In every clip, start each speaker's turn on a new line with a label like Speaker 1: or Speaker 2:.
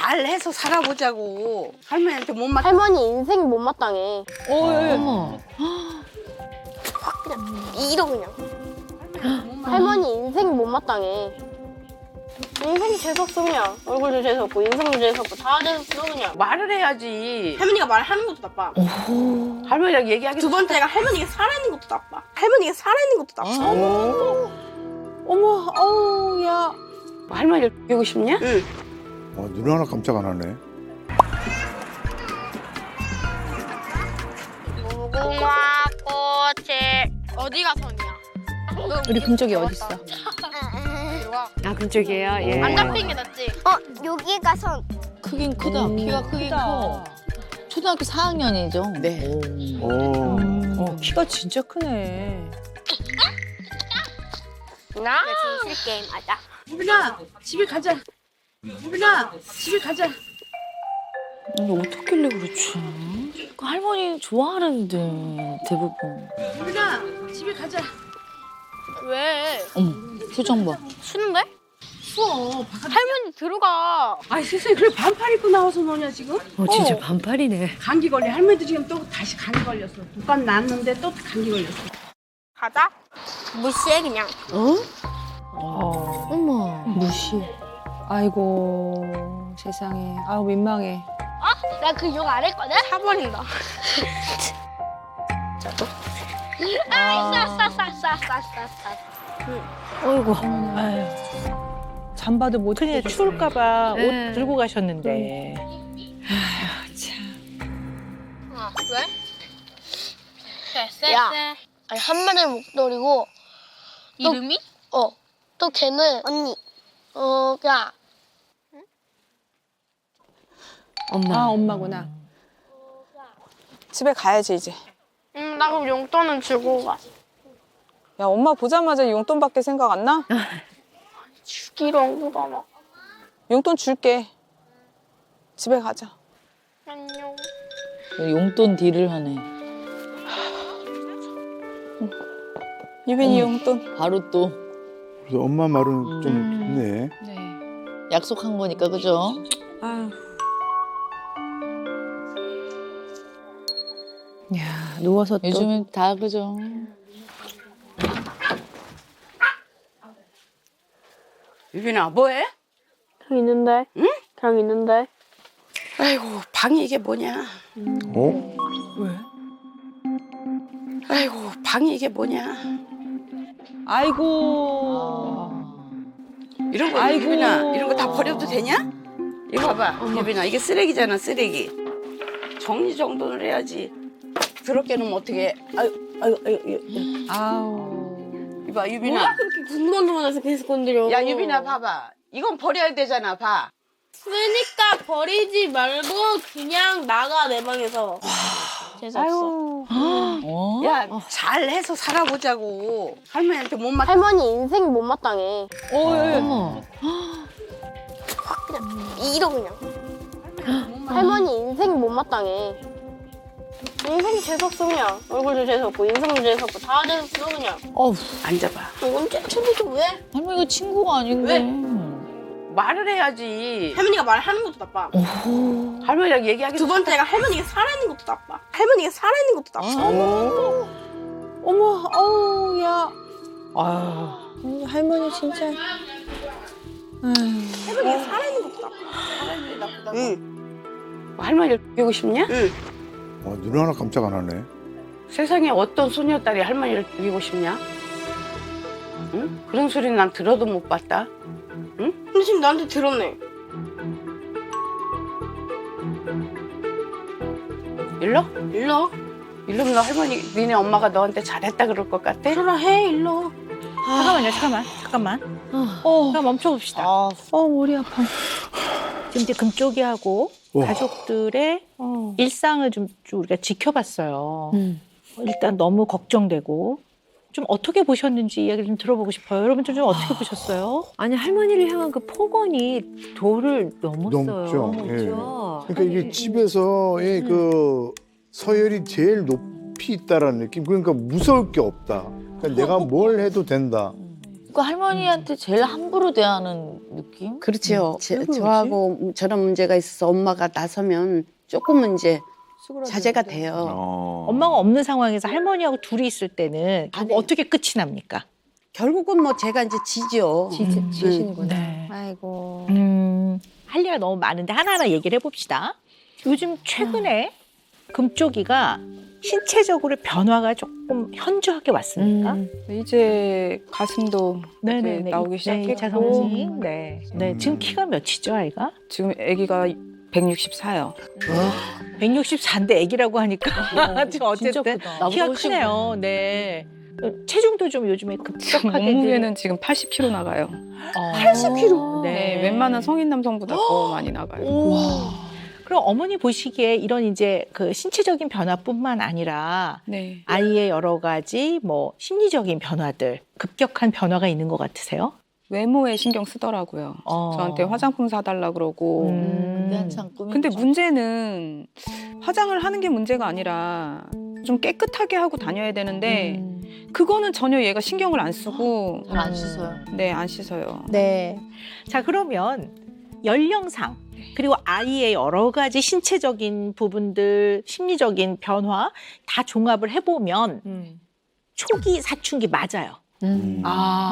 Speaker 1: 잘해서 살아보자고. 할머니한테 못 맞.
Speaker 2: 할머니 인생 못마땅해.
Speaker 3: 어머.
Speaker 2: 확 그냥 이러 그냥. 할머니 인생 못마땅해. 인생이 재수없어 그냥. 얼굴도 재수없고 인성도 재수없고 다 재수없어 그냥.
Speaker 1: 말을 해야지.
Speaker 2: 할머니가 말하는 것도 나빠.
Speaker 1: 할머니랑 얘기하기.
Speaker 2: 두 번째가 할머니가 살아있는 것도 나빠. 할머니가 살아있는 것도 나빠.
Speaker 3: 어머, 어우, 야.
Speaker 1: 할머니를 죽이고 싶냐?
Speaker 2: 응.
Speaker 4: 눈 하나 깜짝 안 하네.
Speaker 2: 무궁화 꽃이 어디가 선이야?
Speaker 3: 우리 금쪽이 어딨어? 아, 금쪽이에요? 예.
Speaker 2: 안 잡힌 게 낫지. 여기가 선.
Speaker 5: 크긴 크다. 키가 크긴 커. 초등학교 4학년이죠?
Speaker 1: 네.
Speaker 3: 키가 진짜 크네.
Speaker 2: 나 진실 게임 하자.
Speaker 1: 유빈아, 집에 가자. 유빈아, 집에 가자.
Speaker 5: 근데 어떻길래 그렇지? 그 할머니 좋아하는데 대부분.
Speaker 1: 유빈아, 집에 가자.
Speaker 2: 왜?
Speaker 5: 어머 표정 봐.
Speaker 2: 쉬는데?
Speaker 1: 추워.
Speaker 2: 할머니 들어가.
Speaker 1: 아이 세상에 그래 반팔 입고 나와서 노냐 지금?
Speaker 3: 진짜 반팔이네.
Speaker 1: 감기 걸려. 할머니도 지금 또 다시 감기 걸렸어. 독감 났는데 또 감기 걸렸어.
Speaker 2: 가자. 무시해 그냥.
Speaker 5: 어머 무시.
Speaker 3: 아이고, 세상에. 아우, 민망해.
Speaker 2: 나 그 욕 안 했거든? 사버린다. 싸싸싸싸싸싸싸.
Speaker 3: 어이구. 잠바도 못
Speaker 6: 큰일
Speaker 3: 입고
Speaker 6: 추울까봐
Speaker 3: 네.
Speaker 6: 옷 들고 가셨는데.
Speaker 2: 왜? 야, 아니 한마디를 못 노리고 이름이? 또 걔는 언니. 야.
Speaker 3: 엄마.
Speaker 6: 아, 엄마구나.
Speaker 7: 집에 가야지 이제.
Speaker 2: 나 그럼 용돈은 주고 가.
Speaker 7: 야 엄마 보자마자 용돈밖에 생각 안 나?
Speaker 2: 주기로 한 거잖아.
Speaker 7: 용돈 줄게. 집에 가자.
Speaker 2: 안녕.
Speaker 5: 용돈 딜을 하네.
Speaker 7: 유빈이 용돈.
Speaker 5: 바로 또
Speaker 4: 그래서 엄마 말은 좀 좋네.
Speaker 5: 약속한 거니까 그죠?
Speaker 3: 아유. 야, 누워서 또.
Speaker 5: 요즘엔 다 그죠?
Speaker 1: 유빈아 뭐해?
Speaker 2: 그냥 있는데?
Speaker 1: 응?
Speaker 2: 그냥 있는데?
Speaker 1: 아이고 방이 이게 뭐냐?
Speaker 3: 왜?
Speaker 1: 아이고 방이 이게 뭐냐?
Speaker 6: 아이고.
Speaker 1: 이런 거
Speaker 6: 아이고.
Speaker 1: 유빈아 이런 거 다 버려도 되냐? 이거 봐봐 유빈아 이게 쓰레기잖아 쓰레기. 정리정돈을 해야지. 더럽게 놓으면 어떻게? 아유.
Speaker 6: 아우.
Speaker 1: 이봐 유빈아.
Speaker 2: 뭐야 그렇게 궁금한 것만 해서 계속 건드려.
Speaker 1: 야 유빈아 봐봐. 이건 버려야 되잖아 봐.
Speaker 2: 쓰니까 버리지 말고 그냥 나가 내 방에서. 재수없어.
Speaker 5: 어?
Speaker 1: 야 잘해서 살아보자고. 할머니한테 못 맞.
Speaker 2: 할머니 인생 못마땅해.
Speaker 5: 어머.
Speaker 2: 확 그냥 이러 그냥. 할머니 인생 못마땅해. 인생이 재수없어 그냥. 얼굴도 재수없고 인성도 재수없고 다 재수없어 그냥.
Speaker 1: 앉아봐.
Speaker 2: 언제 초보도 왜?
Speaker 5: 할머니가 친구가 아닌데.
Speaker 1: 말을 해야지.
Speaker 2: 할머니가 말하는 것도 나빠.
Speaker 1: 할머니랑 얘기하기.
Speaker 2: 두 번째가 할머니가 살아있는 것도 나빠. 할머니가 살아있는 것도 나빠.
Speaker 3: 어머, 어우, 야. 아유. 할머니 진짜.
Speaker 2: 할머니가 살아있는 것도 나빠.
Speaker 1: 할머니 나쁘다고.
Speaker 2: 응.
Speaker 1: 할머니를 죽이고 싶냐?
Speaker 4: 눈 하나 깜짝 안 하네.
Speaker 1: 세상에 어떤 소녀딸이 할머니를 죽이고 싶냐? 응? 그런 소리는 난 들어도 못 봤다.
Speaker 2: 근데 지금 나한테 들었네.
Speaker 1: 일러?
Speaker 2: 일러.
Speaker 1: 일러면 너 할머니, 니네 엄마가 너한테 잘했다 그럴 것 같아?
Speaker 2: 그래 해 일러.
Speaker 6: 잠깐만.
Speaker 3: 어.
Speaker 6: 잠깐 멈춰봅시다.
Speaker 3: 머리 아파.
Speaker 6: 지금 이제 금쪽이하고
Speaker 4: 와.
Speaker 6: 가족들의 일상을 좀 우리가 지켜봤어요. 일단 너무 걱정되고 좀 어떻게 보셨는지 이야기를 좀 들어보고 싶어요. 여러분들 좀 어떻게 보셨어요?
Speaker 3: 아니, 할머니를 향한 그 폭언이 도를 넘었어요.
Speaker 4: 넘죠. 예.
Speaker 3: 그렇죠?
Speaker 4: 그러니까 이게 집에서의 그 서열이 제일 높이 있다라는 느낌. 그러니까 무서울 게 없다. 그러니까 내가 뭘 해도 된다.
Speaker 5: 그 할머니한테 제일 함부로 대하는 느낌?
Speaker 1: 그렇죠. 저하고 저런 문제가 있어서 엄마가 나서면 조금은 이제 자제가 돼요.
Speaker 6: 엄마가 없는 상황에서 할머니하고 둘이 있을 때는
Speaker 1: 안
Speaker 6: 그거
Speaker 1: 해요.
Speaker 6: 어떻게 끝이 납니까?
Speaker 1: 결국은 뭐 제가 이제 지죠.
Speaker 3: 지시는구나.
Speaker 6: 네.
Speaker 2: 아이고.
Speaker 6: 할 얘기가 너무 많은데 하나하나 얘기를 해봅시다. 요즘 최근에 금쪽이가 신체적으로 변화가 조금 현저하게 왔습니까?
Speaker 7: 이제 가슴도 이제 나오기 시작했고
Speaker 6: 2차 성징. 네. 네. 지금 키가 몇이죠, 아이가?
Speaker 7: 지금 아기가 164요.
Speaker 6: 164인데 애기라고 하니까 지금 어쨌든 키가 크네요. 네. 체중도 좀 요즘에 급격하게
Speaker 7: 몸무게는 지금 80kg 나가요.
Speaker 6: 80kg.
Speaker 7: 네, 웬만한 성인 남성보다 더 많이 나가요.
Speaker 6: 그럼 어머니 보시기에 이런 이제 그 신체적인 변화뿐만 아니라
Speaker 7: 네.
Speaker 6: 아이의 여러 가지 뭐 심리적인 변화들, 급격한 변화가 있는 것 같으세요?
Speaker 7: 외모에 신경 쓰더라고요. 저한테 화장품 사달라 그러고.
Speaker 5: 근데 한참 꿈이
Speaker 7: 근데 문제는 화장을 하는 게 문제가 아니라 좀 깨끗하게 하고 다녀야 되는데 그거는 전혀 얘가 신경을 안 쓰고
Speaker 5: 잘안 씻어요.
Speaker 7: 네, 안 씻어요.
Speaker 6: 네. 자, 그러면 연령상 그리고 아이의 여러 가지 신체적인 부분들, 심리적인 변화 다 종합을 해보면 초기 사춘기 맞아요.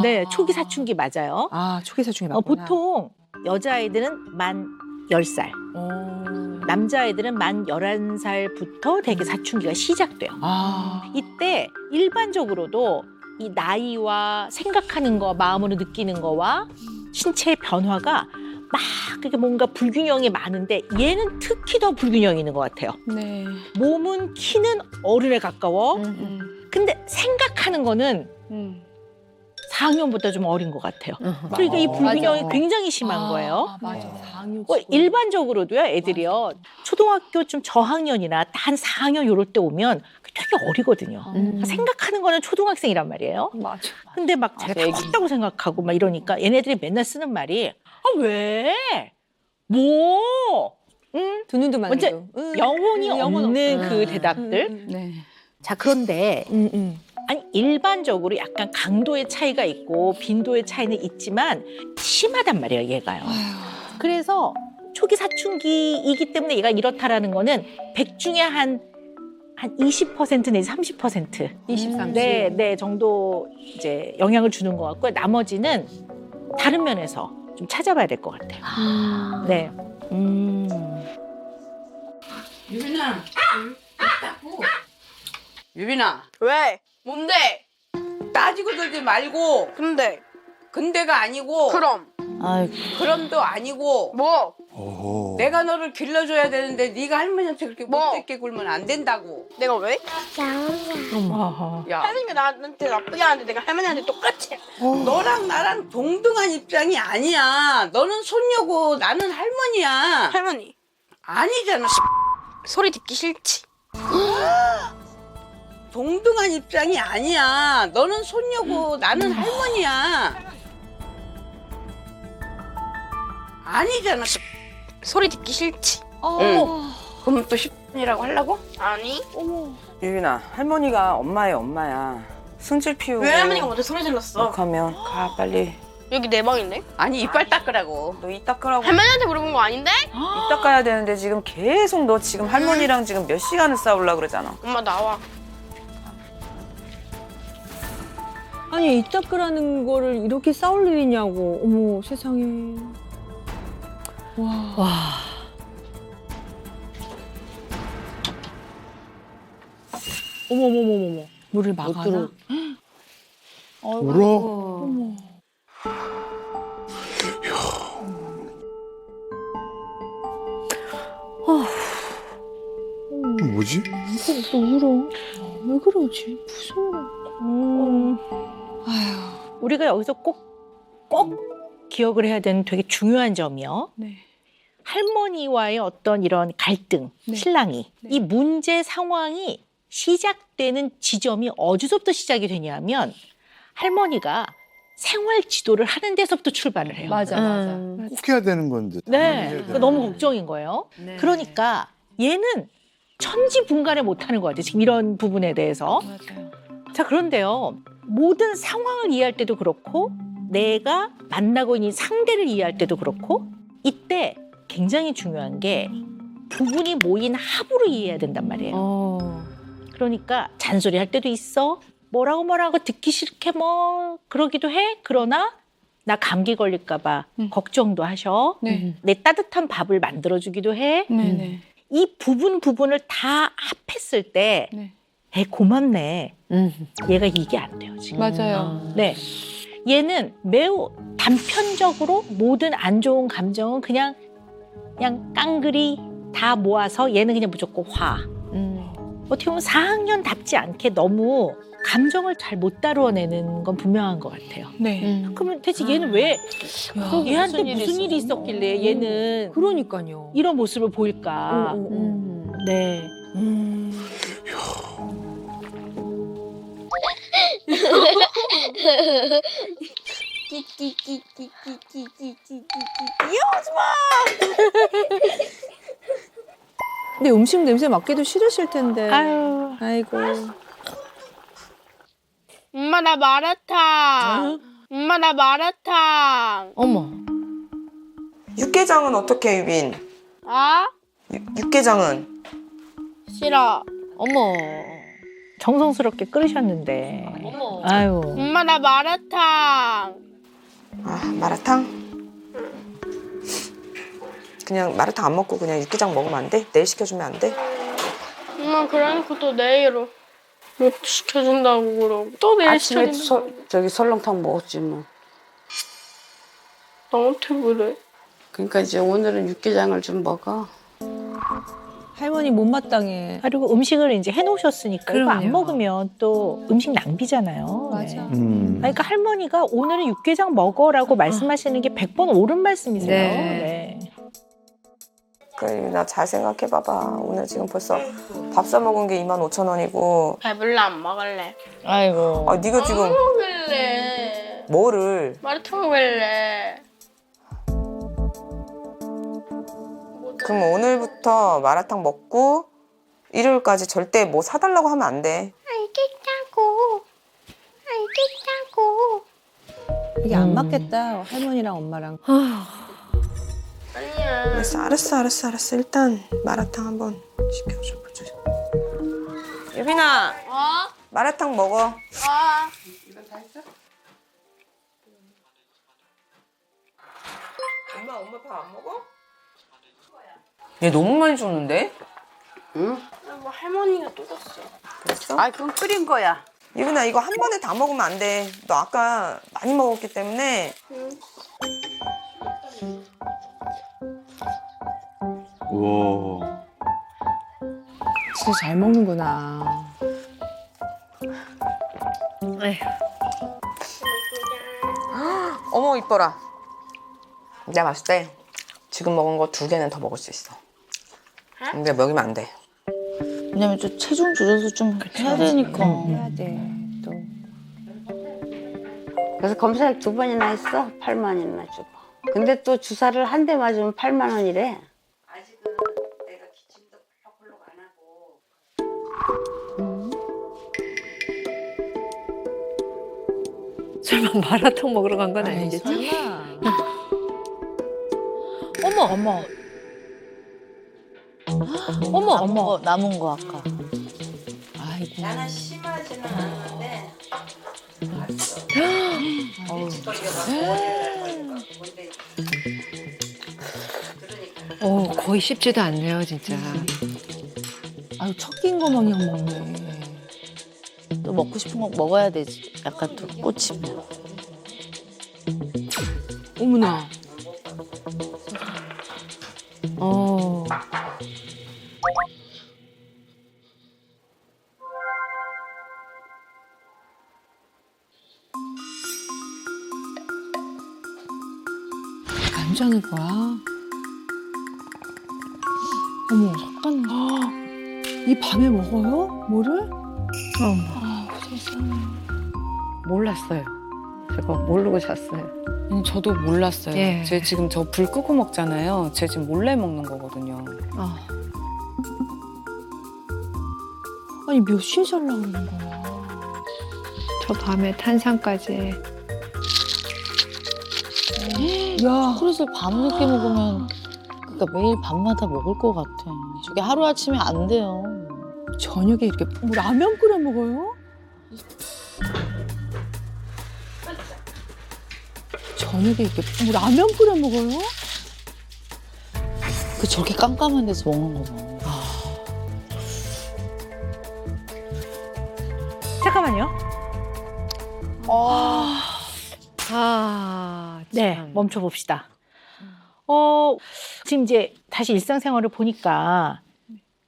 Speaker 6: 네, 초기 사춘기 맞아요.
Speaker 3: 초기 사춘기 맞구나.
Speaker 6: 보통 여자아이들은 만 10살, 남자아이들은 만 11살부터 되게 사춘기가 시작돼요. 이때 일반적으로도 이 나이와 생각하는 거, 마음으로 느끼는 거와 신체의 변화가 막 그게 뭔가 불균형이 많은데 얘는 특히 더 불균형이 있는 것 같아요.
Speaker 7: 네.
Speaker 6: 몸은 키는 어른에 가까워. 근데 생각하는 거는 4학년보다 좀 어린 것 같아요. 그러니까 이 불균형이 굉장히 심한 거예요.
Speaker 3: 맞아.
Speaker 6: 일반적으로도요, 애들이요. 초등학교 좀 저학년이나 한 4학년 요럴 때 오면 되게 어리거든요. 생각하는 거는 초등학생이란 말이에요.
Speaker 7: 맞아.
Speaker 6: 근데 막 제가 다 컸다고 생각하고 막 이러니까 얘네들이 맨날 쓰는 말이 왜? 뭐? 응?
Speaker 3: 두 눈도
Speaker 6: 먼저
Speaker 3: 많고.
Speaker 6: 영혼이
Speaker 3: 영혼
Speaker 6: 없는
Speaker 3: 없어.
Speaker 6: 그 대답들.
Speaker 7: 네.
Speaker 6: 자, 그런데 아니 일반적으로 약간 강도의 차이가 있고 빈도의 차이는 있지만 심하단 말이에요, 얘가요. 그래서 초기 사춘기이기 때문에 얘가 이렇다라는 거는 100 중에 한 20% 내지 30%.
Speaker 3: 20, 30.
Speaker 6: 네, 정도 이제 영향을 주는 것 같고요. 나머지는 다른 면에서 좀 찾아봐야 될 것 같아요. 네.
Speaker 1: 유빈아. 유빈아.
Speaker 2: 왜? 뭔데?
Speaker 1: 따지고 들지 말고 근데가 아니고
Speaker 5: 아이고.
Speaker 1: 그럼도 아니고
Speaker 2: 뭐?
Speaker 4: 어허.
Speaker 1: 내가 너를 길러줘야 되는데 네가 할머니한테 그렇게 못되게 굴면 안 된다고.
Speaker 2: 내가 왜?
Speaker 1: 야,
Speaker 2: 할머니가 나한테 나쁘게 하는데 내가 할머니한테 똑같이.
Speaker 1: 너랑 나랑 동등한 입장이 아니야. 너는 손녀고 나는 할머니야.
Speaker 2: 할머니
Speaker 1: 아니잖아.
Speaker 2: 소리 듣기 싫지.
Speaker 1: 동등한 입장이 아니야. 너는 손녀고 나는 할머니야. 아니잖아.
Speaker 2: 소리 듣기 싫지.
Speaker 1: 응. 그럼 또 10분이라고 하려고?
Speaker 2: 아니.
Speaker 8: 유빈아, 할머니가 엄마의 엄마야. 승질 피우고
Speaker 2: 왜 할머니가 먼저 소리 질렀어?
Speaker 8: 욕하면 가 빨리.
Speaker 2: 여기 내 방인데?
Speaker 1: 아니 이빨 닦으라고.
Speaker 8: 너 이따 끄라고.
Speaker 2: 할머니한테 물어본 거 아닌데?
Speaker 8: 이따 까야 되는데 지금 계속 너 지금 할머니랑 지금 몇 시간을 싸우려고 그러잖아.
Speaker 2: 엄마 나와.
Speaker 3: 아니 이따 끄라는 거를 이렇게 싸울 일이냐고. 어머 세상에. 와. 어머머머머머. 물을 막아놔.
Speaker 4: 울어? 뭐지?
Speaker 3: 또 울어. 왜 그러지? 무서워.
Speaker 6: 우리가 여기서 꼭 기억을 해야 되는 되게 중요한 점이요.
Speaker 7: 네.
Speaker 6: 할머니와의 어떤 이런 갈등,
Speaker 7: 네.
Speaker 6: 신랑이
Speaker 7: 네.
Speaker 6: 이 문제 상황이 시작되는 지점이 어디서부터 시작이 되냐면 할머니가 생활 지도를 하는 데서부터 출발을 해요.
Speaker 3: 맞아.
Speaker 4: 꼭 해야 되는 건데.
Speaker 6: 네, 그러니까 너무 걱정인 거예요. 그러니까 얘는 천지분간을 못하는 것 같아요. 지금 이런 부분에 대해서.
Speaker 7: 맞아요.
Speaker 6: 자, 그런데요. 모든 상황을 이해할 때도 그렇고 내가 만나고 있는 상대를 이해할 때도 그렇고 이때 굉장히 중요한 게 부분이 모인 합으로 이해해야 된단 말이에요. 그러니까 잔소리할 때도 있어. 뭐라고 듣기 싫게 뭐 그러기도 해. 그러나 나 감기 걸릴까 봐 걱정도 하셔.
Speaker 7: 네.
Speaker 6: 내 따뜻한 밥을 만들어주기도 해.
Speaker 7: 네네.
Speaker 6: 이 부분을 다 합했을 때
Speaker 7: 네.
Speaker 6: 고맙네. 얘가 이게 안 돼요 지금.
Speaker 7: 맞아요.
Speaker 6: 네. 얘는 매우 단편적으로 모든 안 좋은 감정은 그냥 깡그리 다 모아서 얘는 그냥 무조건 화. 어떻게 보면 4학년답지 않게 너무 감정을 잘 못 다루어내는 건 분명한 것 같아요.
Speaker 7: 네.
Speaker 6: 그러면 대체 얘는 왜 얘한테 무슨 일이 있었길래 얘는
Speaker 3: 그러니까요.
Speaker 6: 이런 모습을 보일까? 네.
Speaker 3: 근데 음식 냄새 맡기도 싫으실 텐데.
Speaker 6: 아유.
Speaker 3: 아이고.
Speaker 2: 엄마 나 마라탕. 엄마 나 마라탕.
Speaker 5: 어머.
Speaker 8: 육개장은 어떻게 유빈?
Speaker 2: 아?
Speaker 8: 육개장은?
Speaker 2: 싫어.
Speaker 5: 어머.
Speaker 6: 정성스럽게 끓이셨는데. 아유.
Speaker 2: 엄마 나 마라탕.
Speaker 8: 아 마라탕? 그냥 마라탕 안 먹고 그냥 육개장 먹으면 안 돼? 내일 시켜주면 안 돼?
Speaker 2: 엄마 그러니까 또 내일로 못 시켜준다고 그러고 또 내일
Speaker 1: 아침에
Speaker 2: 시켜준다고.
Speaker 1: 저기 설렁탕 먹었지 뭐.
Speaker 2: 나한테 그래.
Speaker 1: 그러니까 이제 오늘은 육개장을 좀 먹어.
Speaker 3: 할머니 못마땅해.
Speaker 6: 그리고 음식을 이제 해놓으셨으니까 이거 안
Speaker 3: 그럼요.
Speaker 6: 먹으면 또 음식 낭비잖아요.
Speaker 3: 맞아.
Speaker 6: 네. 그러니까 할머니가 오늘은 육개장 먹어라고 말씀하시는 게 100번 옳은 말씀이세요.
Speaker 3: 네.
Speaker 6: 네.
Speaker 8: 그래 나 잘 생각해봐봐. 오늘 지금 벌써 밥 사 먹은 게 25,000원이고
Speaker 2: 배불러 안 먹을래.
Speaker 5: 아이고.
Speaker 8: 아 네가 지금
Speaker 2: 먹을래.
Speaker 8: 뭐를
Speaker 2: 마라탕 먹을래.
Speaker 8: 그럼 오늘부터 마라탕 먹고 일요일까지 절대 뭐 사달라고 하면 안 돼.
Speaker 2: 알겠다고. 알겠다고.
Speaker 3: 이게 안 맞겠다. 할머니랑 엄마랑.
Speaker 2: 아니야.
Speaker 8: 알았어. 일단 마라탕 한번 시켜줘 보자. 유빈아
Speaker 2: 어?
Speaker 8: 마라탕 먹어.
Speaker 2: 어?
Speaker 8: 엄마 밥 안 먹어? 얘 너무 많이 줬는데?
Speaker 1: 응?
Speaker 2: 뭐 할머니가 또 줬어.
Speaker 8: 그랬어?
Speaker 1: 아, 그건 끓인 거야.
Speaker 8: 유빈아 이거 한 번에 다 먹으면 안 돼. 너 아까 많이 먹었기 때문에.
Speaker 4: 우와.
Speaker 3: 진짜 잘 먹는구나.
Speaker 8: 어머 이뻐라. 내가 봤을 때 지금 먹은 거 2개는 더 먹을 수 있어. 근데 먹이면 안 돼.
Speaker 5: 왜냐면 좀 체중 조절도 좀 해야 되니까.
Speaker 3: 해야 돼. 또.
Speaker 1: 그래서 검사를 2번이나 했어. 8만원이나 주고. 근데 또 주사를 한 대 맞으면 8만 원이래. 아직은 내가 기침도 펄럭펄럭 안 하고.
Speaker 3: 설마 마라탕 먹으러 간 건 아니겠지?
Speaker 5: 어머. 어머. 남은 거 아까.
Speaker 3: 아이고.
Speaker 1: 나는 심하지는 않은데.
Speaker 9: 거의 씹지도 않네요, 진짜.
Speaker 3: 아유, 첫 끼인 거 마냥 먹네.
Speaker 5: 또 먹고 싶은 거 먹어야 되지. 약간 또 꽂히면.
Speaker 3: 어머나. 간장인 거야? 어머, 잠깐만. 이 밤에 먹어요? 뭐를?
Speaker 9: 몰랐어요. 제가 모르고 잤어요.
Speaker 7: 저도 몰랐어요.
Speaker 9: 예.
Speaker 7: 제 지금 저 불 끄고 먹잖아요. 제 지금 몰래 먹는 거거든요.
Speaker 3: 아니, 몇 시에 자려고 그러는 거야?
Speaker 9: 저 밤에 탄산까지.
Speaker 3: 야.
Speaker 5: 그릇을 밤늦게 먹으면 그러니까 매일 밤마다 먹을 것 같아. 저게 하루아침에 안 돼요.
Speaker 3: 저녁에 이렇게 뭐 라면 끓여 먹어요? 저녁에 이렇게 뭐 라면 끓여 먹어요?
Speaker 5: 그 저렇게 깜깜한 데서 먹는 거 봐.
Speaker 6: 잠깐만요. 네,
Speaker 9: 참.
Speaker 6: 멈춰봅시다. 지금 이제 다시 일상생활을 보니까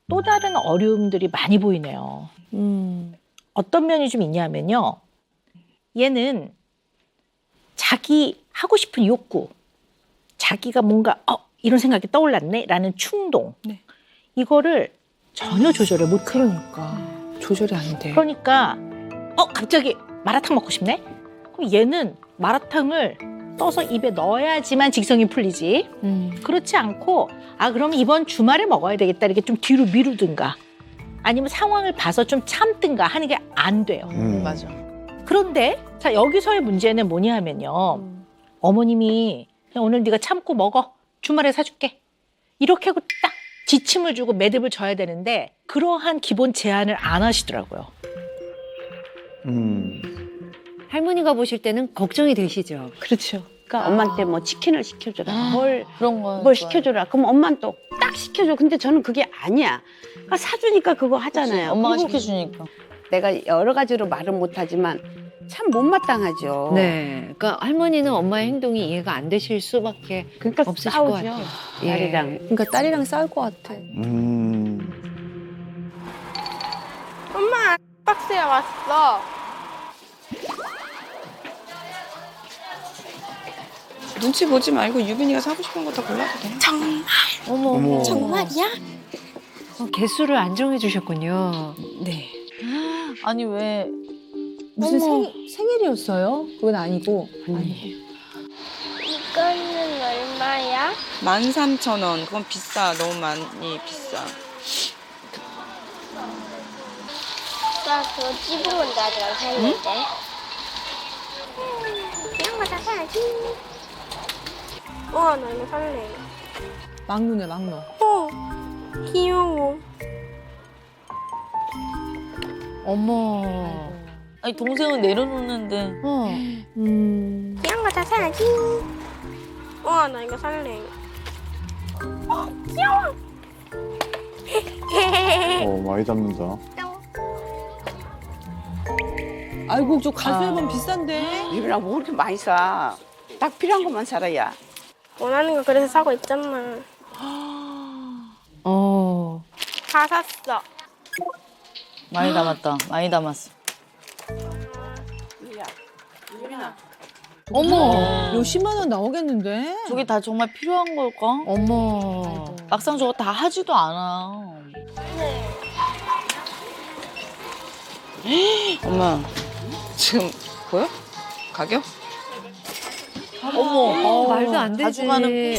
Speaker 6: 또 다른 어려움들이 많이 보이네요. 어떤 면이 좀 있냐면요. 얘는 자기 하고 싶은 욕구, 자기가 뭔가 이런 생각이 떠올랐네 라는 충동,
Speaker 7: 네.
Speaker 6: 이거를 전혀 조절을 못해요.
Speaker 3: 그러니까 조절이 안 돼.
Speaker 6: 그러니까 갑자기 마라탕 먹고 싶네? 그럼 얘는 마라탕을 떠서 입에 넣어야지만 직성이 풀리지. 그렇지 않고 그럼 이번 주말에 먹어야 되겠다 이렇게 좀 뒤로 미루든가 아니면 상황을 봐서 좀 참든가 하는 게 안 돼요.
Speaker 5: 맞아.
Speaker 6: 그런데 자 여기서의 문제는 뭐냐 하면요. 어머님이 그냥 오늘 네가 참고 먹어. 주말에 사줄게. 이렇게 하고 딱 지침을 주고 매듭을 져야 되는데 그러한 기본 제한을 안 하시더라고요.
Speaker 9: 할머니가 보실 때는 걱정이 되시죠?
Speaker 1: 그렇죠. 그러니까 엄마한테 뭐 치킨을 시켜줘라.
Speaker 5: 그런 거.
Speaker 1: 뭘 시켜줘라. 그럼 엄마는 또 딱 시켜줘. 근데 저는 그게 아니야. 그러니까 사주니까 그거 하잖아요.
Speaker 5: 엄마가
Speaker 1: 그리고
Speaker 5: 시켜주니까.
Speaker 1: 내가 여러 가지로 말은 못하지만 참 못마땅하죠.
Speaker 9: 네. 그러니까 할머니는 엄마의 행동이 이해가 안 되실 수밖에
Speaker 1: 그러니까
Speaker 9: 없으실
Speaker 1: 싸우죠.
Speaker 9: 것 같아요.
Speaker 1: 딸이랑.
Speaker 3: 그러니까 딸이랑 싸울 것 같아.
Speaker 2: 엄마 박스에 왔어.
Speaker 7: 눈치 보지 말고 유빈이가 사고 싶은 거 다 골라도 돼.
Speaker 9: 어머.
Speaker 2: 정말이야?
Speaker 9: 개수를 안 정해 주셨군요.
Speaker 7: 네.
Speaker 5: 아니 왜
Speaker 3: 무슨 생일이었어요? 그건 아니고.
Speaker 2: 이거는 얼마야?
Speaker 7: 13,000원. 그건 비싸. 너무 많이 비싸.
Speaker 2: 나 그거 찝은 건데 아직 안 샀는데. 이런 거 다 사야지. 나 이거 살래.
Speaker 3: 막루네 막루.
Speaker 2: 귀여워.
Speaker 9: 어머.
Speaker 5: 아니 동생은 내려놓는데.
Speaker 2: 이런 거 다 사야지. 나 이거 살래. 귀여워.
Speaker 4: 많이 담는다.
Speaker 3: 아이고 저 가수 앨범 비싼데.
Speaker 1: 유빈아 뭐 그렇게 많이 사. 딱 필요한 것만 사라야.
Speaker 2: 원하는 거 그래서 사고 있잖아. 다 샀어.
Speaker 5: 많이 담았다. 많이 담았어.
Speaker 1: 유빈아.
Speaker 3: 어머. 몇십만 원 나오겠는데?
Speaker 5: 저게 다 정말 필요한 걸까?
Speaker 9: 어머.
Speaker 5: 막상 저거 다 하지도 않아.
Speaker 7: 엄마, 지금 보여? 가격?
Speaker 5: 어머.
Speaker 9: 말도 안 되지.
Speaker 5: 가져가는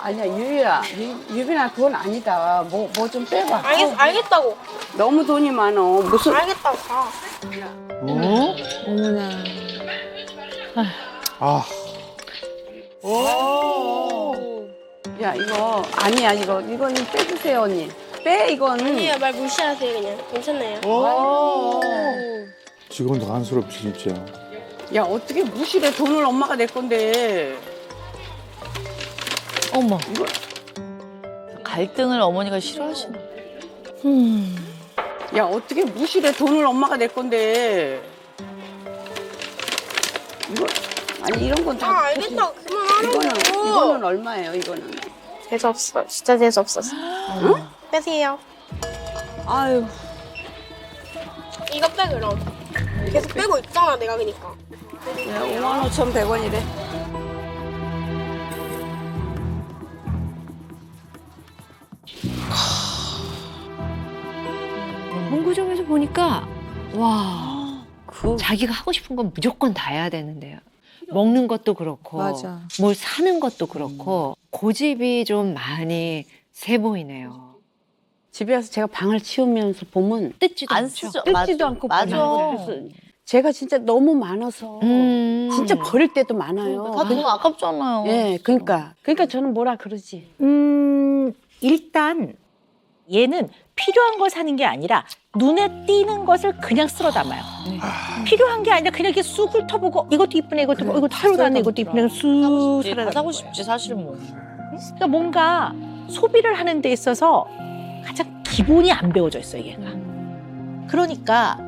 Speaker 1: 아니야 유유야. 유빈아 그건 아니다. 뭐 좀 빼봐.
Speaker 2: 알겠다고.
Speaker 1: 너무 돈이 많어. 무슨
Speaker 2: 알겠다고. 가.
Speaker 3: 어머나.
Speaker 1: 야 이거 아니야 이거는 빼주세요 언니. 빼 이건.
Speaker 2: 아니야, 말 무시하세요 그냥. 괜찮아요.
Speaker 4: 지금도 간스럽지 진짜.
Speaker 1: 야 어떻게 무시래. 돈을 엄마가 낼 건데.
Speaker 5: 어머. 갈등을 어머니가 싫어하시나?
Speaker 1: 야 어떻게 무시래. 돈을 엄마가 낼 건데. 이거 아니 이런 건 다.
Speaker 2: 알겠다고. 그만하라고.
Speaker 1: 이거는 얼마예요 이거는.
Speaker 2: 재수없어. 진짜 재수없어. 응? 빼세요.
Speaker 3: 아유.
Speaker 2: 이거 빼 그럼. 계속 빼고 있잖아 내가 그니까.
Speaker 1: 55,100원이래.
Speaker 9: 문구점에서 보니까 와. 자기가 하고 싶은 건 무조건 다 해야 되는데요. 먹는 것도 그렇고
Speaker 3: 맞아.
Speaker 9: 뭘 사는 것도 그렇고 고집이 좀 많이 세 보이네요.
Speaker 1: 집에 와서 제가 방을 치우면서 보면
Speaker 9: 뜯지도
Speaker 5: 안
Speaker 9: 않죠.
Speaker 5: 쓰죠.
Speaker 1: 뜯지도 않고
Speaker 5: 맞아.
Speaker 1: 버려요. 그래서 제가 진짜 너무 많아서 진짜 버릴 때도 많아요.
Speaker 5: 다 너무 아깝잖아요.
Speaker 1: 예, 그러니까 저는 뭐라 그러지.
Speaker 6: 일단 얘는 필요한 걸 사는 게 아니라 눈에 띄는 것을 그냥 쓸어 담아요. 필요한 게 아니라 그냥 이렇게 쑥 훑어보고 이것도 이쁘네, 이것도 이거 하루 다네, 이것도 이쁘네, 쑥
Speaker 5: 다
Speaker 6: 사다
Speaker 5: 사고 싶지 사실 뭐.
Speaker 6: 그러니까 뭔가 소비를 하는 데 있어서 가장 기본이 안 배워져 있어요, 얘가. 그러니까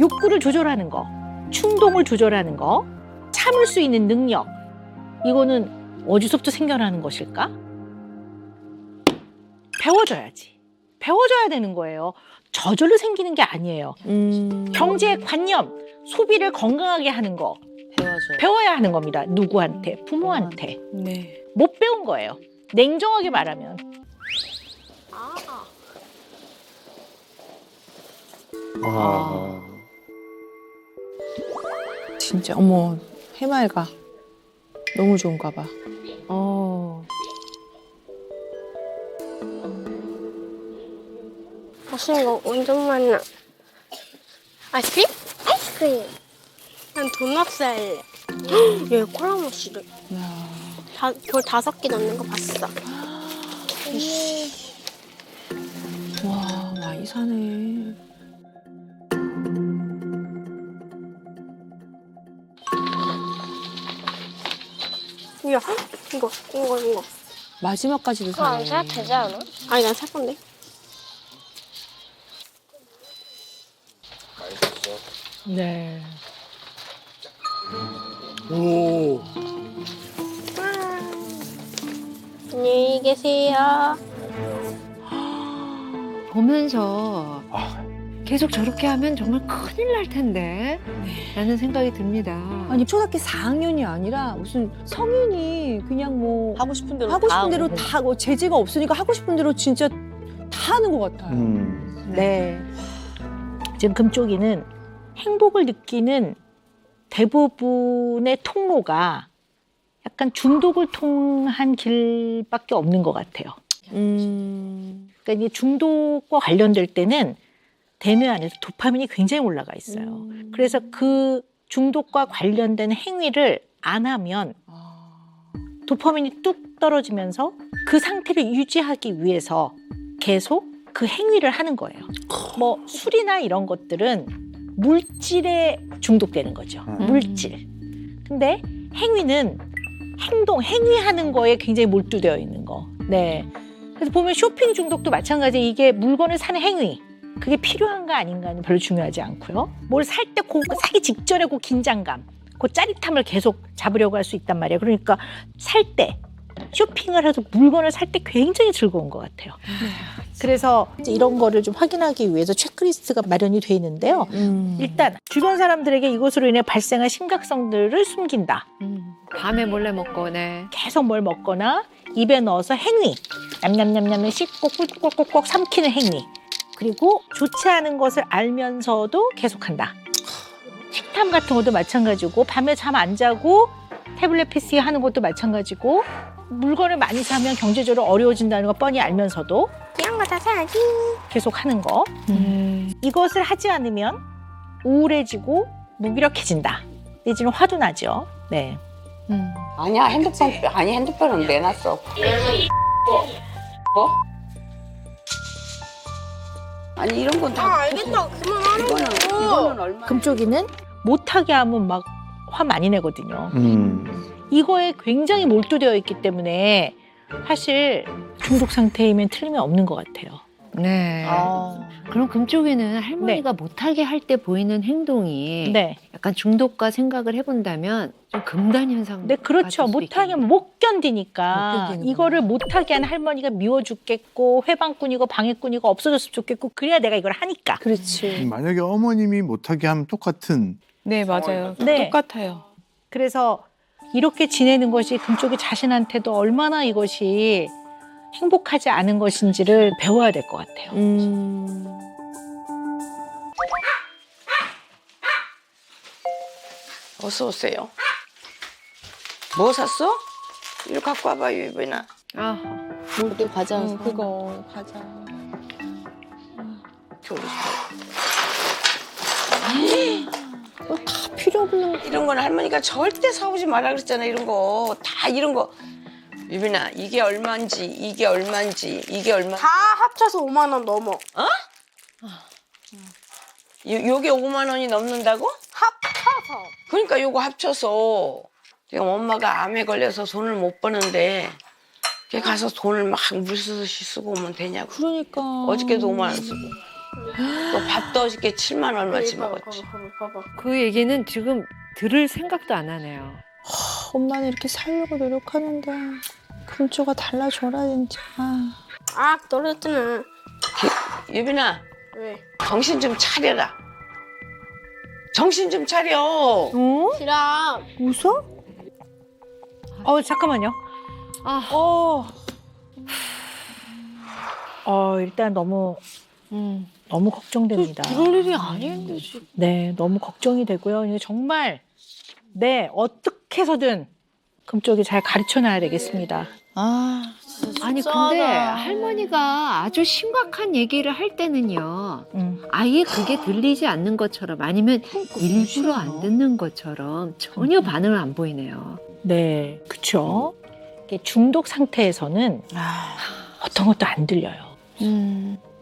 Speaker 6: 욕구를 조절하는 거, 충동을 조절하는 거, 참을 수 있는 능력, 이거는 어디서부터 생겨나는 것일까? 배워줘야지. 배워줘야 되는 거예요. 저절로 생기는 게 아니에요. 경제 관념, 소비를 건강하게 하는 거
Speaker 5: 배워줘요.
Speaker 6: 배워야 하는 겁니다. 누구한테? 부모한테.
Speaker 7: 네.
Speaker 6: 못 배운 거예요. 냉정하게 말하면.
Speaker 3: 진짜 어머 해맑아. 너무 좋은가 봐.
Speaker 2: 맛있는 거 완전 많아. 아이스크림? 아이스크림. 난 도넛 살래. 얘 콜라 마시래. 별 5개 넣는 거 봤어.
Speaker 3: 와 많이 사네.
Speaker 2: 야, 이거.
Speaker 3: 마지막까지도
Speaker 2: 그거 안
Speaker 3: 사네.
Speaker 2: 사야 되지 않아? 아니, 난 살 건데.
Speaker 6: 네.
Speaker 4: 오.
Speaker 2: 안녕히 계세요.
Speaker 9: 보면서
Speaker 4: 아.
Speaker 9: 계속 저렇게 하면 정말 큰일 날 텐데 라는 생각이 듭니다.
Speaker 3: 아니 초등학교 4학년이 아니라 무슨 성인이 그냥 뭐
Speaker 5: 하고 싶은 대로
Speaker 3: 하고
Speaker 5: 다
Speaker 3: 싶은 대로
Speaker 5: 하고.
Speaker 3: 다 뭐 제재가 없으니까 하고 싶은 대로 진짜 다 하는 것 같아요.
Speaker 6: 네. 지금 금쪽이는 행복을 느끼는 대부분의 통로가 약간 중독을 통한 길밖에 없는 것 같아요. 그러니까 이제 중독과 관련될 때는 대뇌 안에서 도파민이 굉장히 올라가 있어요. 그래서 그 중독과 관련된 행위를 안 하면 도파민이 뚝 떨어지면서 그 상태를 유지하기 위해서 계속 그 행위를 하는 거예요. 뭐 술이나 이런 것들은 물질에 중독되는 거죠. 물질. 근데 행위는 행위하는 거에 굉장히 몰두되어 있는 거. 네. 그래서 보면 쇼핑 중독도 마찬가지. 이게 물건을 사는 행위. 그게 필요한가 아닌가는 별로 중요하지 않고요. 뭘 살 때 사기 직전에 그 긴장감, 그 짜릿함을 계속 잡으려고 할 수 있단 말이에요. 그러니까 살 때, 쇼핑을 해서 물건을 살 때 굉장히 즐거운 것 같아요. 그래서 이제 이런 거를 좀 확인하기 위해서 체크리스트가 마련이 돼 있는데요. 일단 주변 사람들에게 이것으로 인해 발생한 심각성들을 숨긴다.
Speaker 9: 밤에 몰래 먹고, 네.
Speaker 6: 계속 뭘 먹거나 입에 넣어서 행위, 냠냠냠냠 씹고 꿀꺽꿀꺽 삼키는 행위. 그리고 좋지 않은 것을 알면서도 계속한다. 식탐 같은 것도 마찬가지고 밤에 잠 안 자고 태블릿 PC 하는 것도 마찬가지고 물건을 많이 사면 경제적으로 어려워진다는 거 뻔히 알면서도
Speaker 2: 이런 거 다 사야지.
Speaker 6: 계속 하는 거. 이것을 하지 않으면 우울해지고 무기력해진다. 내지는 화도 나죠. 네.
Speaker 1: 아니야, 핸드폰은 내놨어. 뭐? 아니 이런 건 다.
Speaker 2: 알겠다. 그만하라고.
Speaker 1: 이거는 얼마?
Speaker 6: 금쪽이는 못하게 하면 막 화 많이 내거든요. 이거에 굉장히 몰두되어 있기 때문에 사실 중독 상태이면 틀림이 없는 것 같아요.
Speaker 9: 네. 그럼 금쪽이는 할머니가 못하게 할 때 보이는 행동이
Speaker 6: 네.
Speaker 9: 약간 중독과 생각을 해본다면 좀 금단 현상.
Speaker 6: 네, 그렇죠. 못하게 하면 못 견디니까
Speaker 3: 못 견디는구나.
Speaker 6: 이거를 못하게 하는 할머니가 미워 죽겠고 회방꾼이고 방해꾼이고 없어졌으면 좋겠고 그래야 내가 이걸 하니까.
Speaker 3: 그렇지.
Speaker 4: 만약에 어머님이 못하게 하면 똑같은.
Speaker 7: 네, 맞아요.
Speaker 6: 네.
Speaker 7: 똑같아요.
Speaker 6: 그래서 이렇게 지내는 것이 금쪽이 자신한테도 얼마나 이것이 행복하지 않은 것인지를 배워야 될 것 같아요.
Speaker 1: 어서 오세요. 뭐 샀어? 이거 갖고 와봐요, 이번에.
Speaker 5: 또 과자.
Speaker 3: 그거 과자. 다 필요 없는
Speaker 1: 이런 건 할머니가 절대 사오지 마라 그랬잖아. 이런 거 다 이런 거. 유빈아 이게 얼마인지 이게 얼마인지 이게 얼마.
Speaker 2: 다 합쳐서 5만 원 넘어.
Speaker 1: 요게 5만 원이 넘는다고?
Speaker 2: 합쳐서.
Speaker 1: 그러니까 요거 합쳐서 지금 엄마가 암에 걸려서 돈을 못 버는데 걔 가서 돈을 막 물쓰듯이 쓰고 오면 되냐고.
Speaker 3: 그러니까
Speaker 1: 어저께도 5만 원 쓰고 또 밥도 어저께 7만 얼마치 먹었지.
Speaker 2: 봐봐.
Speaker 9: 그 얘기는 지금 들을 생각도 안 하네요.
Speaker 3: 엄마는 이렇게 살려고 노력하는데 금조가 달라줘라 진짜.
Speaker 2: 아, 떨어졌잖아.
Speaker 1: 유빈아
Speaker 2: 왜?
Speaker 1: 정신 좀 차려라. 정신 좀 차려.
Speaker 3: 어?
Speaker 2: 싫어.
Speaker 3: 웃어?
Speaker 6: 잠깐만요. 일단 너무 걱정됩니다.
Speaker 5: 그럴 일이 아닌데 지금.
Speaker 6: 네, 너무 걱정이 되고요. 이게 정말 어떻게 해서든 금쪽이 잘 가르쳐놔야 되겠습니다.
Speaker 5: 아,
Speaker 9: 아니 근데 할머니가 아주 심각한 얘기를 할 때는요. 아예 그게 들리지 않는 것처럼 아니면 일부러 안 듣는 것처럼 전혀 반응을 안 보이네요.
Speaker 6: 네, 그렇죠. 중독 상태에서는 어떤 것도 안 들려요.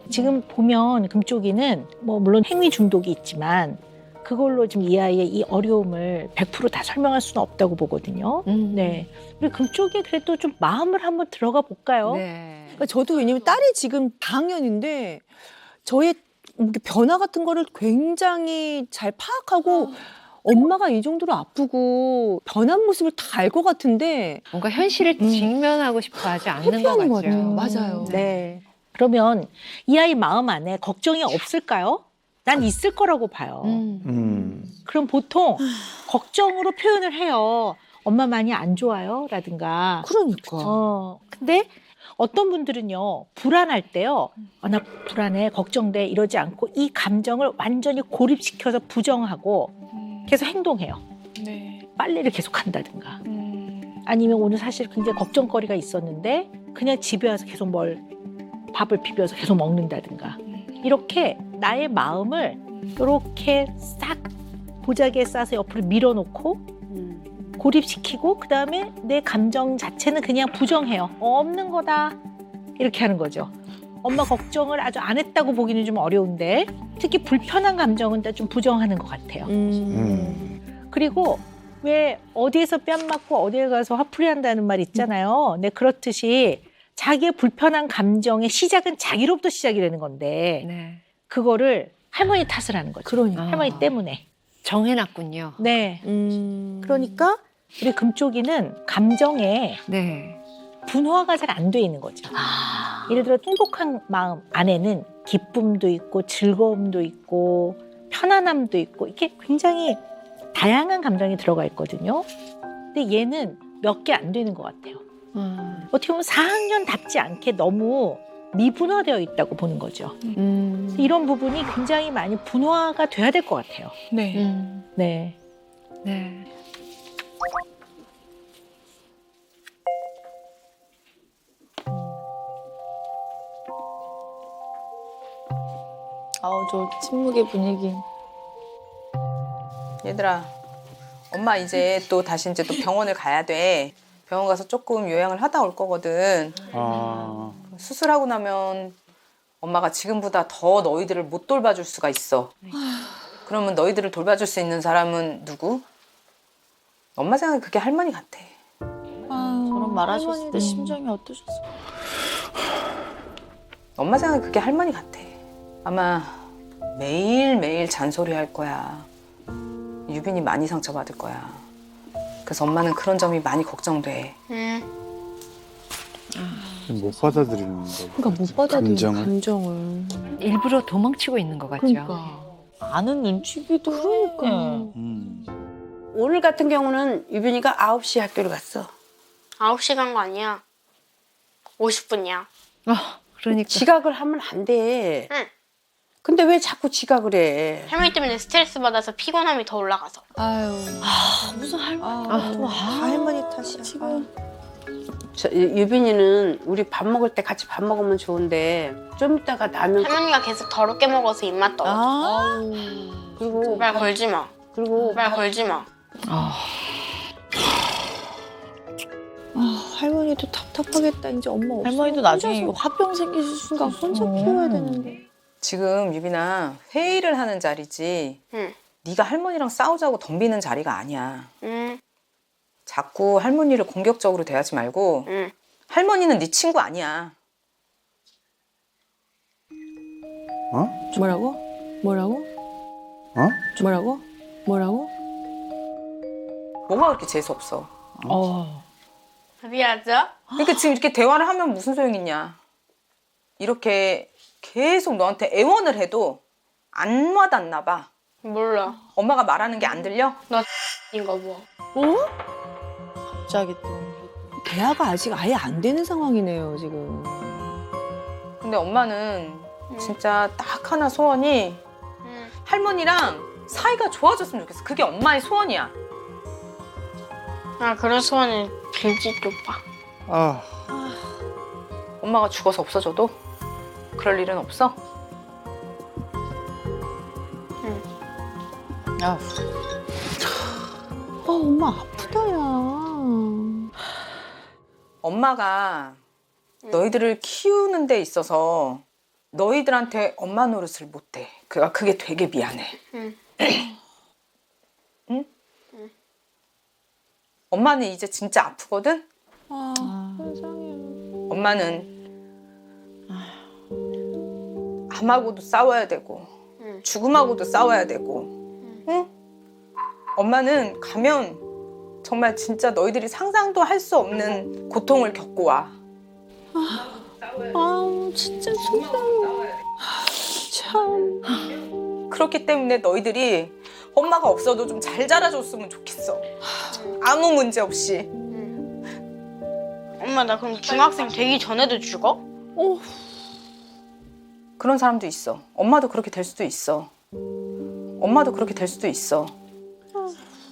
Speaker 6: 지금 보면 금쪽이는 뭐 물론 행위 중독이 있지만 그걸로 지금 이 아이의 이 어려움을 100% 다 설명할 수는 없다고 보거든요. 네, 우리 금쪽이 그래도 좀 마음을 한번 들어가 볼까요?
Speaker 9: 네.
Speaker 3: 그러니까 저도 왜냐면 딸이 지금 4학년인데 저의 이렇게 변화 같은 거를 굉장히 잘 파악하고 엄마가 이 정도로 아프고 변한 모습을 다 알 것 같은데
Speaker 9: 뭔가 현실을 직면하고 싶어 하지 않는 것
Speaker 3: 회피하는 것
Speaker 9: 같죠.
Speaker 3: 같아요. 맞아요.
Speaker 6: 네. 그러면 이 아이 마음 안에 걱정이 없을까요? 난 있을 거라고 봐요. 그럼 보통 걱정으로 표현을 해요. 엄마 많이 안 좋아요? 라든가.
Speaker 3: 그러니까.
Speaker 6: 근데 어떤 분들은요, 불안할 때요, 나 불안해, 걱정돼, 이러지 않고 이 감정을 완전히 고립시켜서 부정하고 계속 행동해요.
Speaker 7: 네.
Speaker 6: 빨래를 계속 한다든가. 아니면 오늘 사실 굉장히 걱정거리가 있었는데 그냥 집에 와서 계속 밥을 비벼서 계속 먹는다든가. 이렇게 나의 마음을 이렇게 싹 보자기에 싸서 옆으로 밀어놓고 고립시키고 그다음에 내 감정 자체는 그냥 부정해요. 없는 거다. 이렇게 하는 거죠. 엄마 걱정을 아주 안 했다고 보기는 좀 어려운데 특히 불편한 감정은 다 좀 부정하는 것 같아요. 그리고 왜 어디에서 뺨 맞고 어디에 가서 화풀이 한다는 말 있잖아요. 네, 그렇듯이 자기의 불편한 감정의 시작은 자기로부터 시작이 되는 건데
Speaker 9: 네.
Speaker 6: 그거를 할머니 탓을 하는 거죠.
Speaker 3: 그러니까.
Speaker 6: 할머니 때문에.
Speaker 9: 정해놨군요.
Speaker 6: 네. 그러니까 우리 금쪽이는 감정에
Speaker 9: 네.
Speaker 6: 분화가 잘 안 돼 있는 거죠. 예를 들어 행복한 마음 안에는 기쁨도 있고 즐거움도 있고 편안함도 있고 이게 굉장히 다양한 감정이 들어가 있거든요. 근데 얘는 몇 개 안 되는 것 같아요. 어떻게 보면 4학년답지 않게 너무 미분화되어 있다고 보는 거죠. 이런 부분이 굉장히 많이 분화가 돼야 될 것 같아요.
Speaker 7: 네.
Speaker 6: 네.
Speaker 9: 네.
Speaker 5: 저 침묵의 분위기.
Speaker 8: 얘들아, 엄마 이제 또 다시 이제 또 병원을 가야 돼. 병원 가서 조금 요양을 하다 올 거거든.
Speaker 4: 아.
Speaker 8: 수술하고 나면 엄마가 지금보다 더 너희들을 못 돌봐줄 수가 있어. 그러면 너희들을 돌봐줄 수 있는 사람은 누구? 엄마 생각에 그게 할머니 같아.
Speaker 5: 저런 말하셨을 때 심정이 어떠셨어요?
Speaker 8: 엄마 생각에 그게 할머니 같아. 아마 매일매일 잔소리 할 거야. 유빈이 많이 상처받을 거야. 그래서 엄마는 그런 점이 많이 걱정돼.
Speaker 4: 못 받아들이는 거.
Speaker 3: 그러니까 못 받아들이는
Speaker 4: 감정을.
Speaker 9: 일부러 도망치고 있는 것 같죠.
Speaker 3: 그러니까.
Speaker 5: 아는 눈치기도 해.
Speaker 1: 오늘 같은 경우는 유빈이가 9시에 학교를 갔어.
Speaker 2: 9시 간 거 아니야. 50분이야.
Speaker 9: 그러니까.
Speaker 1: 지각을 하면 안 돼.
Speaker 2: 응.
Speaker 1: 근데 왜 자꾸 지각을 해?
Speaker 2: 할머니 때문에 스트레스 받아서 피곤함이 더 올라가서.
Speaker 3: 아유.
Speaker 5: 무슨 할머니.
Speaker 3: 다 할머니 탓이야.
Speaker 5: 지금.
Speaker 1: 유빈이는 우리 밥 먹을 때 같이 밥 먹으면 좋은데 좀 이따가 라면
Speaker 2: 할머니가 계속 더럽게 먹어서 입맛 떨어져.
Speaker 1: 그리고
Speaker 2: 제발 걸지 마. 그리고 말 걸지 마.
Speaker 3: 할머니도 답답하겠다. 이제 엄마 없어.
Speaker 5: 할머니도 나중에 이거 화병 생기실 수도
Speaker 3: 그러니까 혼자
Speaker 5: 있어.
Speaker 3: 키워야 되는데.
Speaker 8: 지금 유빈아 회의를 하는 자리지
Speaker 2: 응.
Speaker 8: 네가 할머니랑 싸우자고 덤비는 자리가 아니야.
Speaker 2: 응.
Speaker 8: 자꾸 할머니를 공격적으로 대하지 말고
Speaker 2: 응.
Speaker 8: 할머니는 네 친구 아니야.
Speaker 3: 뭐라고? 뭐라고?
Speaker 4: 어?
Speaker 3: 뭐라고? 뭐라고?
Speaker 8: 뭐가 그렇게 재수없어.
Speaker 2: 미안하죠?
Speaker 8: 그러니까 지금 이렇게 대화를 하면 무슨 소용이 있냐. 이렇게 계속 너한테 애원을 해도 안 와닿나 봐.
Speaker 2: 몰라.
Speaker 8: 엄마가 말하는 게 안 들려?
Speaker 2: 인가 봐.
Speaker 5: 갑자기 또.
Speaker 3: 대화가 아직 아예 안 되는 상황이네요, 지금.
Speaker 8: 근데 엄마는 진짜 딱 하나 소원이
Speaker 2: 응.
Speaker 8: 할머니랑 사이가 좋아졌으면 좋겠어. 그게 엄마의 소원이야.
Speaker 2: 아, 그런 소원을 빌지 오빠.
Speaker 4: 아,
Speaker 8: 엄마가 죽어서 없어져도 그럴 일은 없어?
Speaker 5: 아,
Speaker 3: 엄마 아프다, 야.
Speaker 8: 엄마가 너희들을 키우는 데 있어서 너희들한테 엄마 노릇을 못해. 그게 되게 미안해.
Speaker 2: 응.
Speaker 8: 응? 엄마는 이제 진짜 아프거든? 엄마는 암하고도 싸워야 되고
Speaker 2: 응.
Speaker 8: 죽음하고도 싸워야 되고 응? 엄마는 가면 정말 진짜 너희들이 상상도 할 수 없는 고통을 겪고 와.
Speaker 3: 진짜 속상해. 참.
Speaker 8: 그렇기 때문에 너희들이 엄마가 없어도 좀 잘 자라줬으면 좋겠어. 아무 문제 없이.
Speaker 2: 엄마, 나 그럼 중학생 되기 전에도 죽어?
Speaker 8: 그런 사람도 있어. 엄마도 그렇게 될 수도 있어. 엄마도 그렇게 될 수도 있어.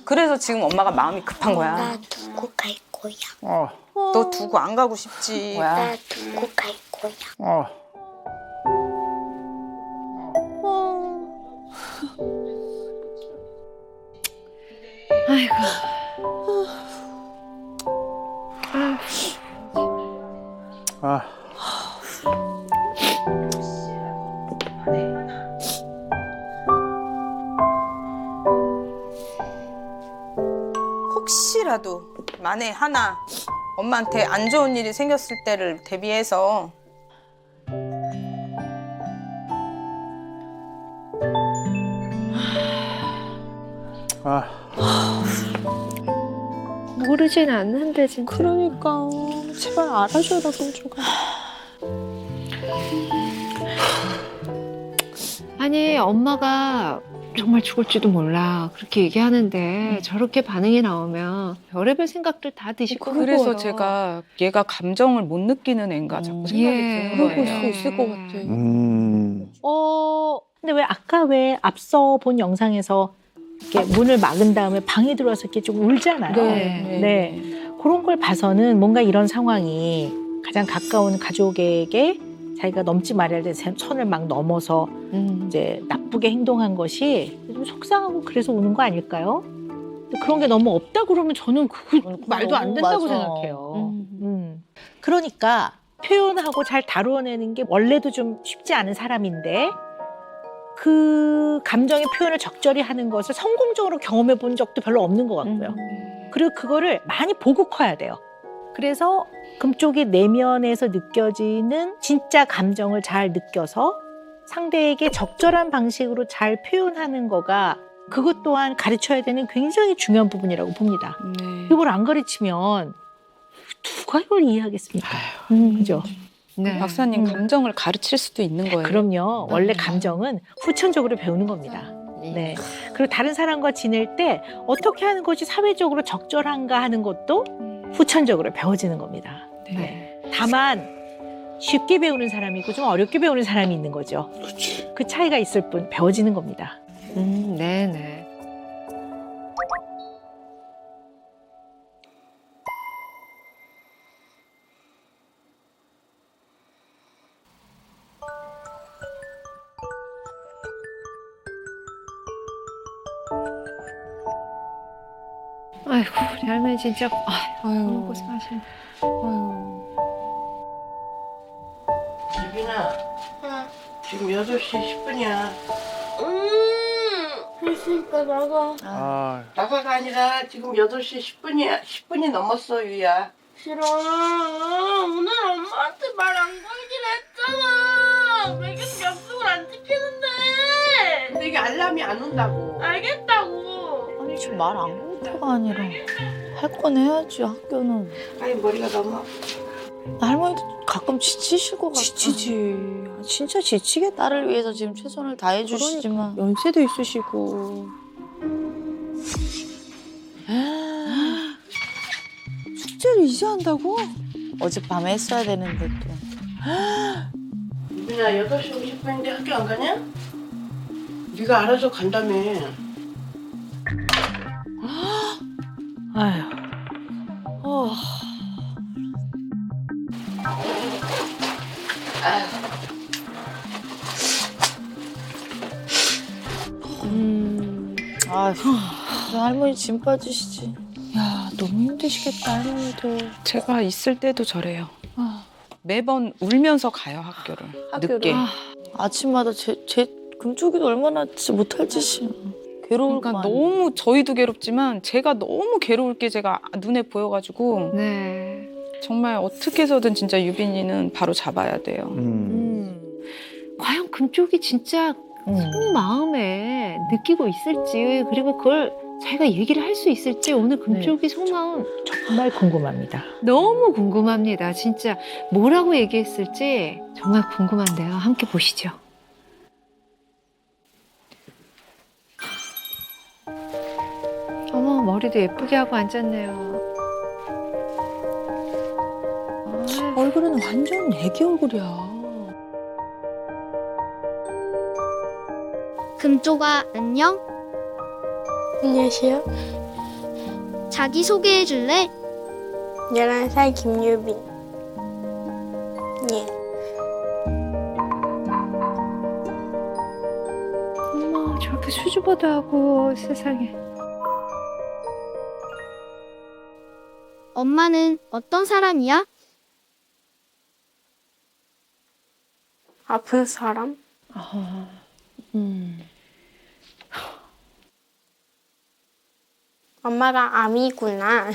Speaker 8: 그래서 지금 엄마가 마음이 급한 거야.
Speaker 2: 두고 갈 거야.
Speaker 8: 너 두고 안 가고 싶지.
Speaker 2: 나 두고 갈 거야.
Speaker 4: 아,
Speaker 8: 혹시라도 만에 하나 엄마한테 안 좋은 일이 생겼을 때를 대비해서
Speaker 9: 모르진 않는데 진짜.
Speaker 3: 그러니까. 제발 알아줘라, 공주가.
Speaker 9: 아니 엄마가 정말 죽을지도 몰라 그렇게 얘기하는데 저렇게 반응이 나오면 별의별 생각들 다 드시고
Speaker 7: 그래서 제가 얘가 감정을 못 느끼는 애인가 자꾸 생각이
Speaker 9: 예.
Speaker 7: 드는
Speaker 3: 그럴
Speaker 7: 거예요.
Speaker 3: 수 있을 것 같아.
Speaker 6: 근데 왜 아까 왜 앞서 본 영상에서 이렇게 문을 막은 다음에 방에 들어와서 이렇게 좀 울잖아요.
Speaker 3: 네.
Speaker 6: 그런 걸 봐서는 뭔가 이런 상황이 가장 가까운 가족에게 자기가 넘지 말아야 될 선을 막 넘어서 이제 나쁘게 행동한 것이 좀 속상하고 그래서 우는 거 아닐까요? 근데 그런 게 너무 없다 그러면 저는 그거 말도 안 된다고
Speaker 5: 맞아.
Speaker 6: 생각해요. 그러니까 표현하고 잘 다루어내는 게 원래도 좀 쉽지 않은 사람인데 그 감정의 표현을 적절히 하는 것을 성공적으로 경험해 본 적도 별로 없는 것 같고요. 그리고 그거를 많이 보고 커야 돼요. 그래서 금쪽이 내면에서 느껴지는 진짜 감정을 잘 느껴서 상대에게 적절한 방식으로 잘 표현하는 거가 그것 또한 가르쳐야 되는 굉장히 중요한 부분이라고 봅니다. 이걸 안 가르치면 누가 이걸 이해하겠습니까? 그죠?
Speaker 9: 네.
Speaker 7: 박사님 감정을 가르칠 수도 있는 거예요.
Speaker 6: 그럼요. 원래 감정은 후천적으로 배우는 겁니다. 네. 그리고 다른 사람과 지낼 때 어떻게 하는 것이 사회적으로 적절한가 하는 것도 후천적으로 배워지는 겁니다. 네. 다만 쉽게 배우는 사람이 있고 좀 어렵게 배우는 사람이 있는 거죠. 그 차이가 있을 뿐 배워지는 겁니다.
Speaker 9: 네네. 아이고 우리 할머니 진짜 너무
Speaker 3: 아유.
Speaker 9: 고생하시네.
Speaker 10: 지빈아, 지금 8시 10분이야.
Speaker 2: 그러니까 나가.
Speaker 4: 아,
Speaker 10: 나가가 아니라 지금 8시 10분이야. 10분이 넘었어, 유야.
Speaker 2: 싫어. 오늘 엄마한테 말 안 걸기로 했잖아. 왜 계속 약속을 안 지키는데?
Speaker 10: 근데 이게 알람이 안 온다고.
Speaker 2: 알겠다고.
Speaker 5: 아니 지금 말 안 걸고가 아니라 할 건 해야지 학교는.
Speaker 10: 아니, 머리가 너무 아파.
Speaker 5: 할머니도 가끔 지치실 것 같아.
Speaker 3: 지치지. 진짜 지치겠다.
Speaker 5: 딸을 위해서 지금 최선을 다해주시지만
Speaker 3: 연세도 있으시고. 숙제를 이제 한다고?
Speaker 5: 어젯밤에 했어야 되는데 또.
Speaker 10: 유빈아, 8시 50분인데 학교 안 가냐? 네가 알아서 간다며.
Speaker 3: 아휴.
Speaker 5: 아휴, 할머니 짐 빠지시지.
Speaker 3: 야, 너무 힘드시겠다, 할머니도.
Speaker 7: 제가 있을 때도 저래요.
Speaker 3: 아.
Speaker 7: 매번 울면서 가요 학교를. 늦게.
Speaker 5: 아침마다 제 금쪽이도 얼마나 진짜 못할 짓이야. 괴로울
Speaker 7: 그러니까
Speaker 5: 거 아니야.
Speaker 7: 너무 저희도 괴롭지만 제가 너무 괴로울 게 제가 눈에 보여가지고
Speaker 9: 네.
Speaker 7: 정말 어떻게 해서든 진짜 유빈이는 바로 잡아야 돼요.
Speaker 9: 과연 금쪽이 진짜 속 마음에 느끼고 있을지 그리고 그걸 자기가 얘기를 할 수 있을지 오늘 금쪽이 속마음
Speaker 6: 정말 궁금합니다.
Speaker 9: 너무 궁금합니다. 진짜 뭐라고 얘기했을지 정말 궁금한데요. 함께 보시죠. 어머 머리도 예쁘게 하고 앉았네요.
Speaker 3: 얼굴은 완전 애기 얼굴이야.
Speaker 2: 금쪽아 안녕? 안녕하세요. 자기소개해 줄래? 11살 김유빈. 예.
Speaker 9: 어머 저렇게 수줍어도 하고 세상에.
Speaker 2: 엄마는 어떤 사람이야? 아픈 사람? 엄마가 암이구나.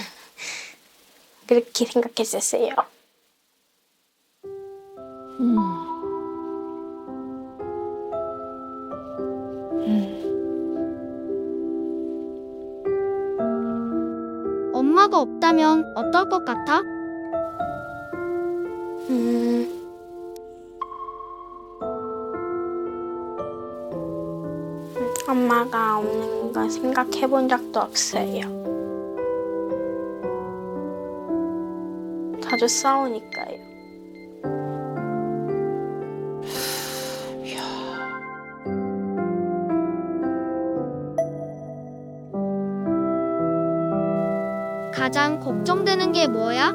Speaker 2: 그렇게 생각했었어요. 엄마가 없다면 어떨 것 같아? 엄마가 없는 거 생각해 본 적도 없어요. 자주 싸우니까요. 가장 걱정되는 게 뭐야?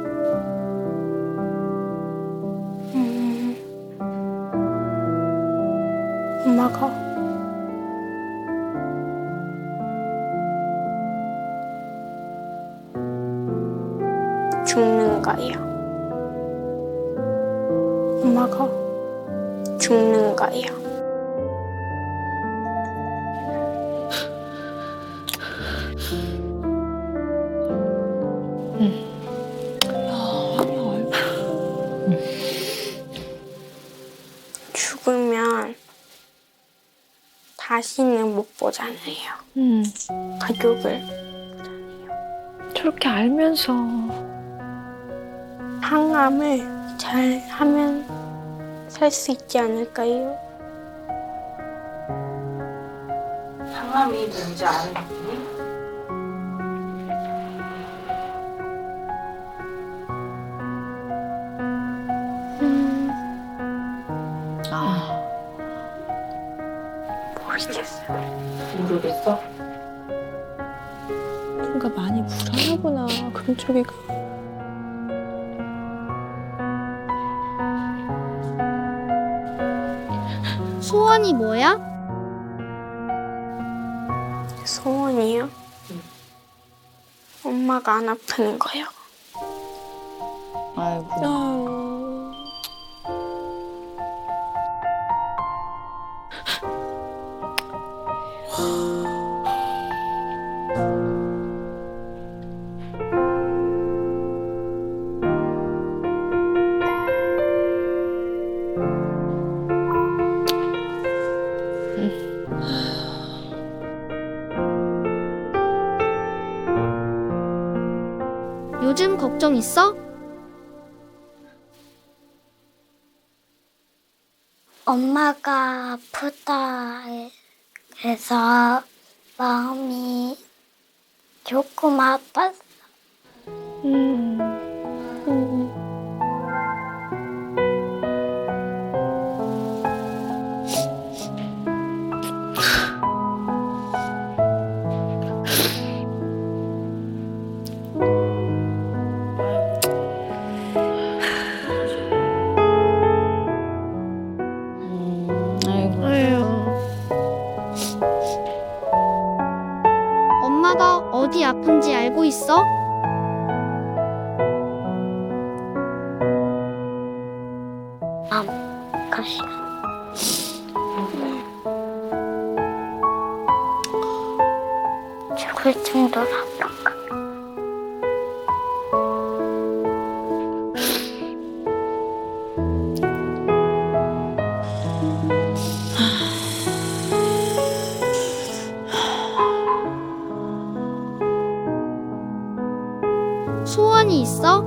Speaker 2: 엄마가 죽는 거예요. 엄마가 죽는 거예요. 죽으면 다시는 못 보잖아요. 가족을.
Speaker 9: 저렇게 알면서
Speaker 2: 항암을 잘 하면 살 수 있지 않을까요?
Speaker 10: 항암이 뭔지 아는 분이? 모르겠어?
Speaker 3: 뭔가 많이 불안하구나, 금쪽이가.
Speaker 2: 소원이 뭐야? 소원이요? 엄마가 안 아픈 거요.
Speaker 5: 아이고.
Speaker 2: 요즘 걱정 있어? 엄마가 아프다 해서 마음이 조금 아팠어. 엄마가 어디 아픈지 알고 있어? 가시. 죽을 정도로 아픈가? 소원이 있어?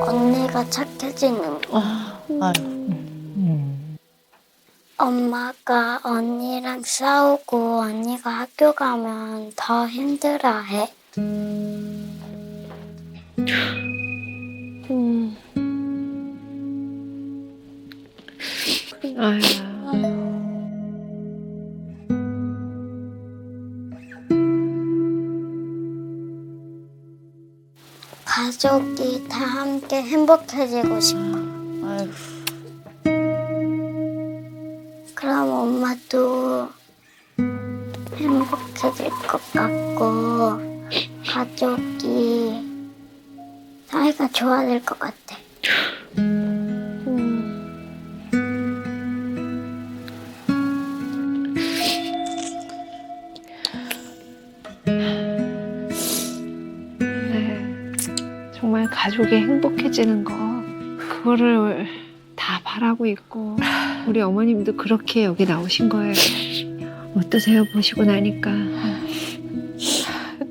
Speaker 2: 언니가 착해지는 거. 엄마가 언니랑 싸우고 언니가 학교 가면 더 힘들어해. 가족이 다 함께 행복해지고 싶어.
Speaker 5: 아이고.
Speaker 2: 그럼 엄마도 행복해질 것 같고 가족이 사이가 좋아질 것 같아.
Speaker 9: 정말 가족이 행복해지는 거 그거를 다 바라고 있고 우리 어머님도 그렇게 여기 나오신 거예요. 어떠세요? 보시고 나니까.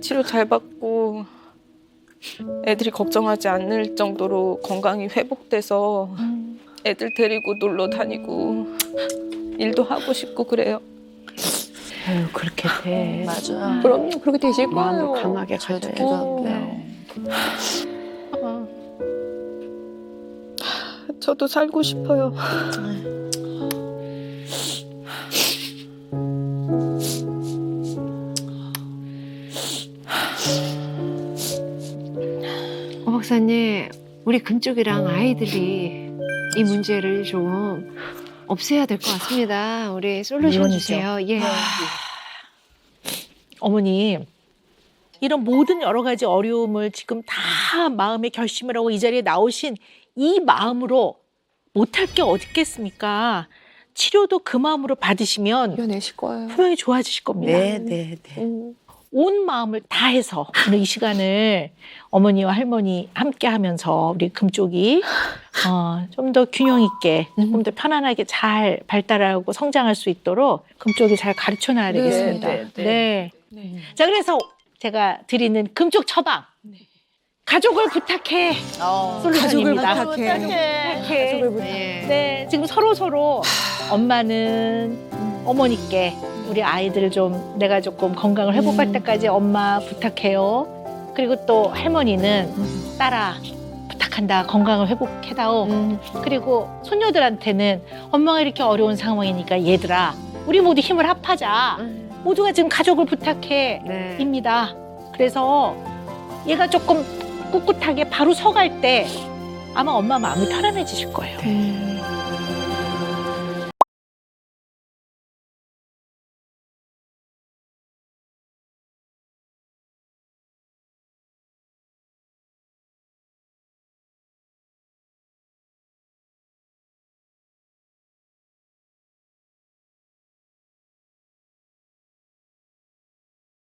Speaker 7: 치료 잘 받고 애들이 걱정하지 않을 정도로 건강이 회복돼서 애들 데리고 놀러 다니고 일도 하고 싶고 그래요.
Speaker 9: 아유, 그렇게 돼.
Speaker 5: 맞아.
Speaker 7: 그럼요. 그렇게 되실
Speaker 9: 마음을
Speaker 7: 거예요.
Speaker 9: 강하게
Speaker 5: 저도
Speaker 9: 가져야
Speaker 5: 기도할게요.
Speaker 7: 저도 살고 싶어요.
Speaker 9: 박사님, 우리 금쪽이랑 아이들이 이 문제를 좀 없애야 될 것 같습니다. 우리 솔루션
Speaker 6: 물론이죠.
Speaker 9: 주세요. 예.
Speaker 6: 어머니, 이런 모든 여러 가지 어려움을 지금 다 마음의 결심을 하고 이 자리에 나오신 이 마음으로 못할 게 어디 있겠습니까? 치료도 그 마음으로 받으시면
Speaker 7: 이겨내실 거예요.
Speaker 6: 분명히 좋아지실 겁니다.
Speaker 5: 네.
Speaker 6: 온 마음을 다해서 오늘 이 시간을 어머니와 할머니 함께 하면서 우리 금쪽이 좀 더 균형 있게 좀 더 편안하게 잘 발달하고 성장할 수 있도록 금쪽이 잘 가르쳐 놔야 되겠습니다. 네. 자, 그래서 제가 드리는 금쪽 처방. 가족을 부탁해. 솔루션입니다.
Speaker 3: 가족을 부탁해.
Speaker 6: 네, 지금 서로 엄마는 어머니께 우리 아이들 좀 내가 조금 건강을 회복할 때까지 엄마 부탁해요. 그리고 또 할머니는 딸아 부탁한다. 건강을 회복해다오. 그리고 손녀들한테는 엄마가 이렇게 어려운 상황이니까 얘들아 우리 모두 힘을 합하자. 모두가 지금 가족을 부탁해 입니다. 그래서 얘가 조금 꿋꿋하게 바로 서갈 때 아마 엄마 마음이 편안해지실 거예요.